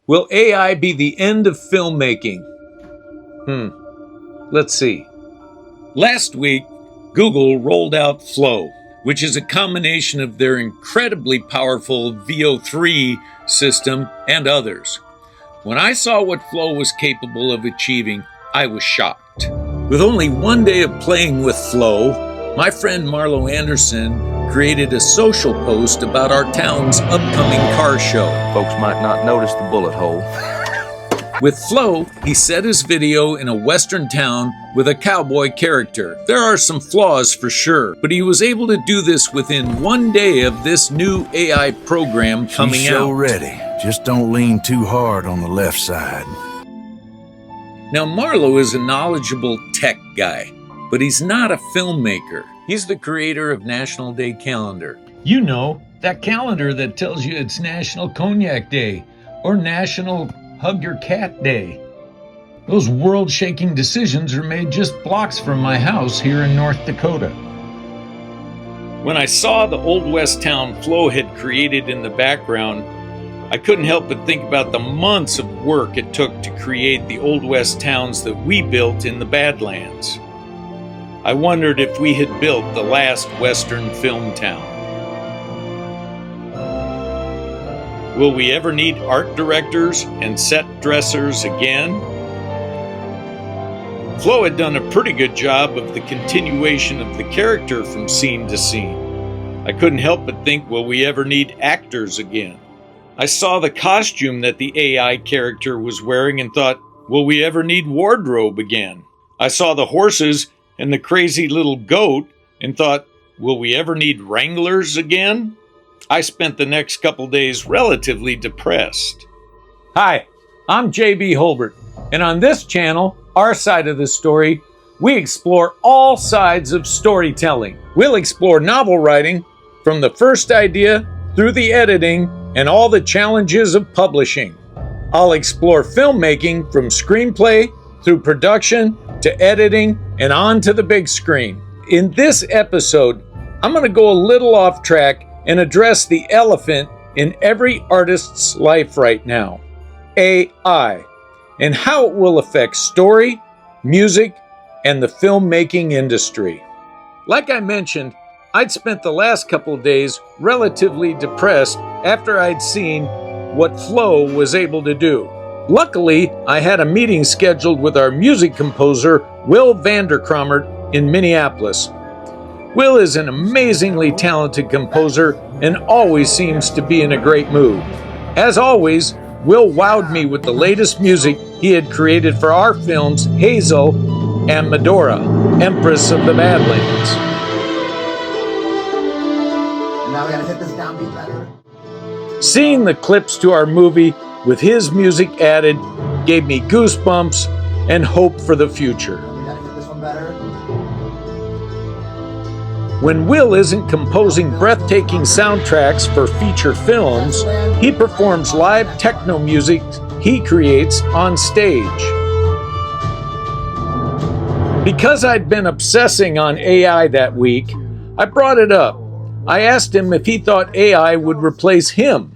Will AI be the end of filmmaking? Let's see. Last week, Google rolled out Flow, which is a combination of their incredibly powerful VO3 system and others. When I saw what Flow was capable of achieving, I was shocked. With only one day of playing with Flow, my friend Marlo Anderson created a social post about our town's upcoming car show. Folks might not notice the bullet hole. With Flow, he set his video in a western town with a cowboy character. There are some flaws for sure, but he was able to do this within one day of this new AI program coming She's out. so ready. Just don't lean too hard on the left side. Now, Marlo is a knowledgeable tech guy, but he's not a filmmaker. He's the creator of National Day Calendar. You know, that calendar that tells you it's National Cognac Day or National Hug Your Cat Day. Those world-shaking decisions are made just blocks from my house here in North Dakota. When I saw the Old West town Flo had created in the background, I couldn't help but think about the months of work it took to create the Old West towns that we built in the Badlands. I wondered if we had built the last Western film town. Will we ever need art directors and set dressers again? Flo had done a pretty good job of the continuation of the character from scene to scene. I couldn't help but think, will we ever need actors again? I saw the costume that the AI character was wearing and thought, will we ever need wardrobe again? I saw the horses and the crazy little goat and thought, will we ever need wranglers again? I spent the next couple days relatively depressed. Hi, I'm JB Holbert, and on this channel, our side of the story, we explore all sides of storytelling. We'll explore novel writing from the first idea through the editing and all the challenges of publishing. I'll explore filmmaking from screenplay through production to editing and on to the big screen. In this episode, I'm going to go a little off track and address the elephant in every artist's life right now, AI, and how it will affect story, music, and the filmmaking industry. Like I mentioned, I'd spent the last couple of days relatively depressed after I'd seen what Flo was able to do. Luckily, I had a meeting scheduled with our music composer, Will Vanderkramert, in Minneapolis. Will is an amazingly talented composer and always seems to be in a great mood. As always, Will wowed me with the latest music he had created for our films Hazel and Medora, Empress of the Badlands. Now we gotta hit this downbeat better. Seeing the clips to our movie with his music added gave me goosebumps and hope for the future. We gotta hit this one better. When Will isn't composing breathtaking soundtracks for feature films, he performs live techno music he creates on stage. Because I'd been obsessing on AI that week, I brought it up. I asked him if he thought AI would replace him.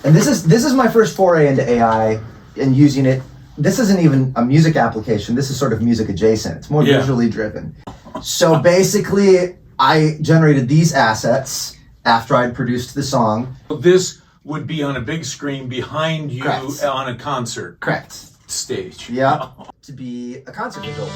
And this is my first foray into AI and using it. This isn't even a music application. This is sort of music adjacent. It's more visually driven. So basically, I generated these assets after I'd produced the song. This would be on a big screen behind you. Correct. On a concert Correct. stage. Yeah. To be a concert visual.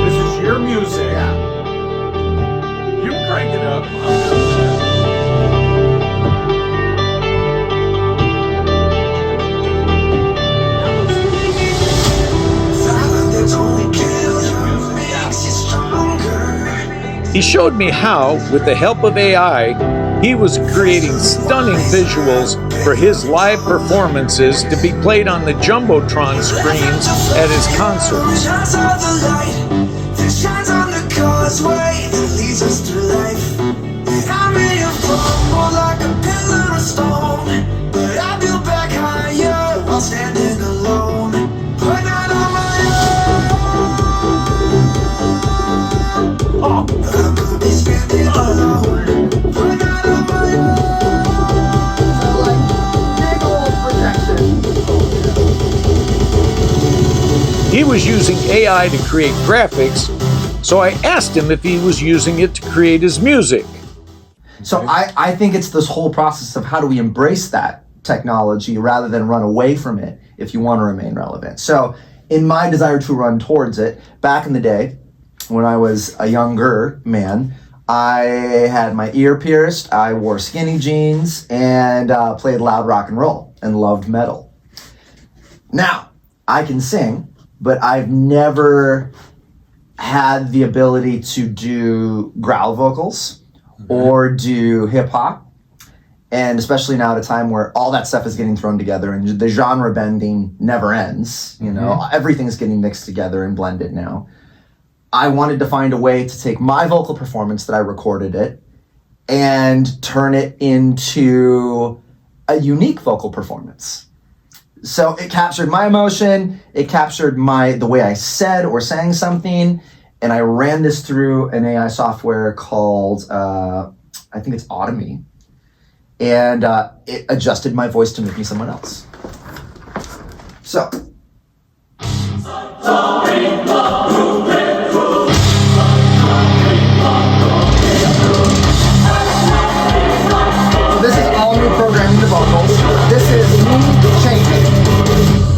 This is your music. Yeah. You can crank it up. He showed me how, with the help of AI, he was creating stunning visuals for his live performances to be played on the Jumbotron screens at his concerts. He was using AI to create graphics, so I asked him if he was using it to create his music. So I think it's this whole process of how do we embrace that technology rather than run away from it if you want to remain relevant. So in my desire to run towards it, back in the day, when I was a younger man, I had my ear pierced, I wore skinny jeans, and played loud rock and roll and loved metal. Now, I can sing, but I've never had the ability to do growl vocals or do hip hop. And especially now at a time where all that stuff is getting thrown together and the genre bending never ends, you know, everything's getting mixed together and blended now. I wanted to find a way to take my vocal performance that I recorded it and turn it into a unique vocal performance. So it captured my emotion, it captured the way I said or sang something, and I ran this through an AI software called, I think it's Automy, and it adjusted my voice to make me someone else. So. This is all new programming the vocals. This is me changing.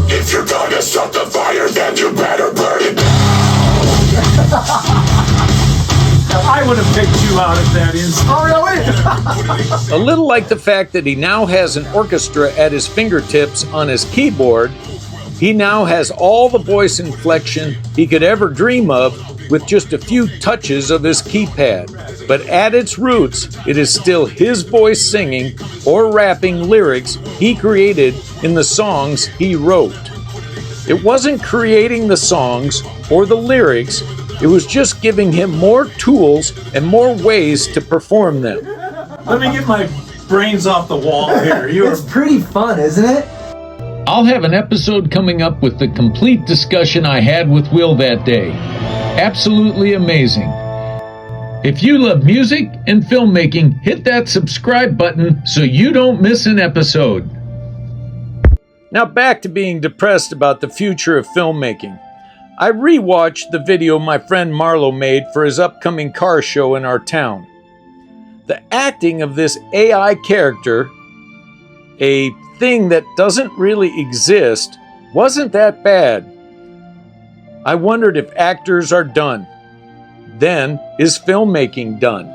If you're gonna start the fire, then you better burn it down. I would have picked you out at that instant. Oh, really? A little like the fact that he now has an orchestra at his fingertips on his keyboard, he now has all the voice inflection he could ever dream of with just a few touches of his keypad. But at its roots, it is still his voice singing or rapping lyrics he created in the songs he wrote. It wasn't creating the songs or the lyrics, it was just giving him more tools and more ways to perform them. Let me get my brains off the wall here. It's pretty fun, isn't it? I'll have an episode coming up with the complete discussion I had with Will that day. Absolutely amazing. If you love music and filmmaking, hit that subscribe button so you don't miss an episode. Now back to being depressed about the future of filmmaking. I rewatched the video my friend Marlo made for his upcoming car show in our town. The acting of this AI character, a thing that doesn't really exist, wasn't that bad. I wondered if actors are done. Then, is filmmaking done?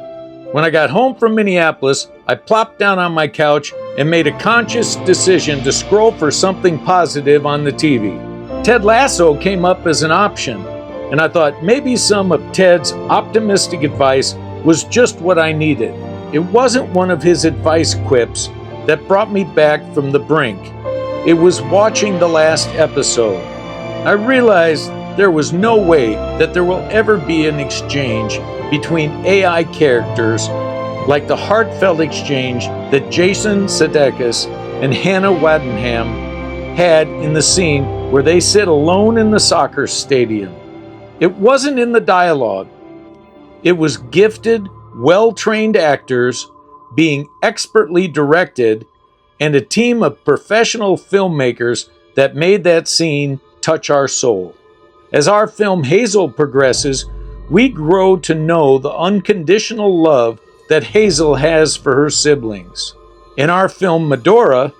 When I got home from Minneapolis, I plopped down on my couch and made a conscious decision to scroll for something positive on the TV. Ted Lasso came up as an option, and I thought maybe some of Ted's optimistic advice was just what I needed. It wasn't one of his advice quips that brought me back from the brink. It was watching the last episode. I realized there was no way that there will ever be an exchange between AI characters like the heartfelt exchange that Jason Sudeikis and Hannah Waddingham had in the scene where they sit alone in the soccer stadium. It wasn't in the dialogue. It was gifted, well-trained actors being expertly directed and a team of professional filmmakers that made that scene touch our soul. As our film Hazel progresses, we grow to know the unconditional love that Hazel has for her siblings. In our film Medora,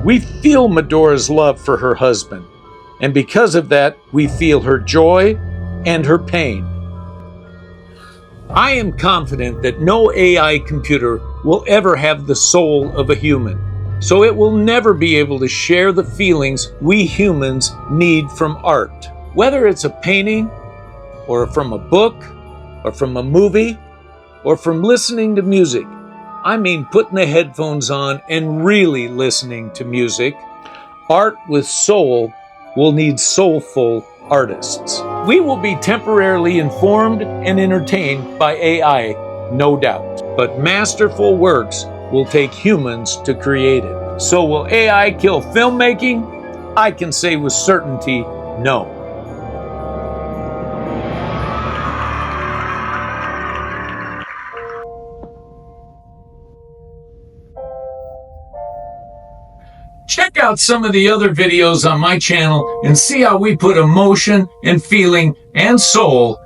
we feel Medora's love for her husband, and because of that, we feel her joy and her pain. I am confident that no AI computer will ever have the soul of a human, so it will never be able to share the feelings we humans need from art. Whether it's a painting, or from a book, or from a movie, or from listening to music. I mean putting the headphones on and really listening to music. Art with soul will need soulful artists. We will be temporarily informed and entertained by AI, no doubt. But masterful works will take humans to create it. So will AI kill filmmaking? I can say with certainty, no. Check out some of the other videos on my channel and see how we put emotion and feeling and soul